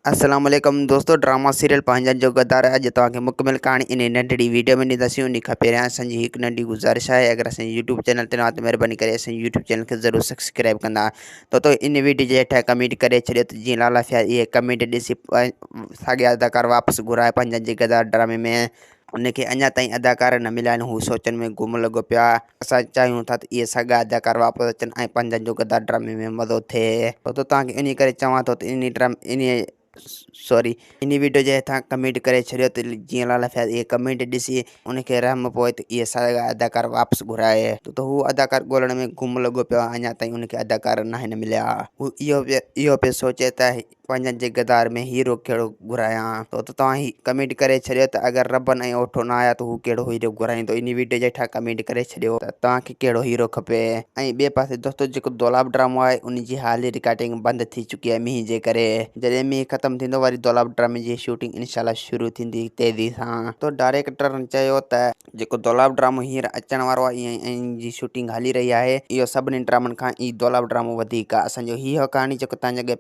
अस्सलाम वालेकुम दोस्तों। ड्रामा सीरियल पंहिंजनि जो गद्दार अॼु तव्हांखे मुकमिल कहाणी इन नंढड़ी वीडियो में ॾींदासीं। उन खां पहिरियां असांजी हिकु नंढी गुज़ारिश आहे, अगरि असांजे यूट्यूब चैनल ते नवां त महिरबानी करे असांजे यूट्यूब चैनल खे ज़रूरु सब्सक्राइब कंदा। तो इन वीडियो जे हेठां कमेंट करे छॾियो त जीअं लाला फिया इहे कमेंट ॾिसी साॻिया अदाकार वापसि घुराए पंहिंजनि जे गद्दार ड्रामे में। उनखे अञा ताईं अदाकार न मिलिया आहिनि, हू सोचनि में गुम लॻो पियो आहे। असां चाहियूं था त इहे साॻा अदाकार वापसि अचनि ऐं पंहिंजनि जो गद्दार ड्रामे में मज़ो थिए। तो तव्हांखे इन करे चवां थो त इन वीडियो जे हेठां कमेंट करे छॾियो त जीअं लाला फिया इहे कमेंट ॾिसी उनखे रहम पोइ त इहे साॻा अदाकार वापसि घुराए। त हू अदाकार ॻोल्हण में गुम लॻो पियो आहे, अञा ताईं उनखे अदाकार न आहिनि मिलिया। हू इहो पियो सोचे त पंहिंजनि जे गद्दार में हीरो कहिड़ो घुरायां। तो तव्हां ही कमेंट करे छॾियो त अगरि रबनि ऐं ओठो न आया त हू कहिड़ो हीरो घुराईंदो। इन वीडियो जे हेठां कमेंट करे छॾियो त तव्हांखे कहिड़ो हीरो खपे। ऐं ॿिए पासे दोस्तों जेको दौलाब ड्रामो आहे उन जी हाली रिकॉर्डिंग बंदि थी चुकी आहे मींहं जे करे। जॾहिं मींहुं ख़तमु थींदो वरी दौलाब ड्रामे जी शूटिंग इंशाल्लाह शुरू थींदी तेज़ी सां। तो डायरेक्टरनि चयो त जेको दौलाब ड्रामो हींअर अचण वारो आहे इन जी शूटिंग हली रही आहे। इहो सभिनी ड्रामनि खां ई दौलाब ड्रामो वधीक आहे। असांजो हीअ कहाणी जेको तव्हांजे अॻे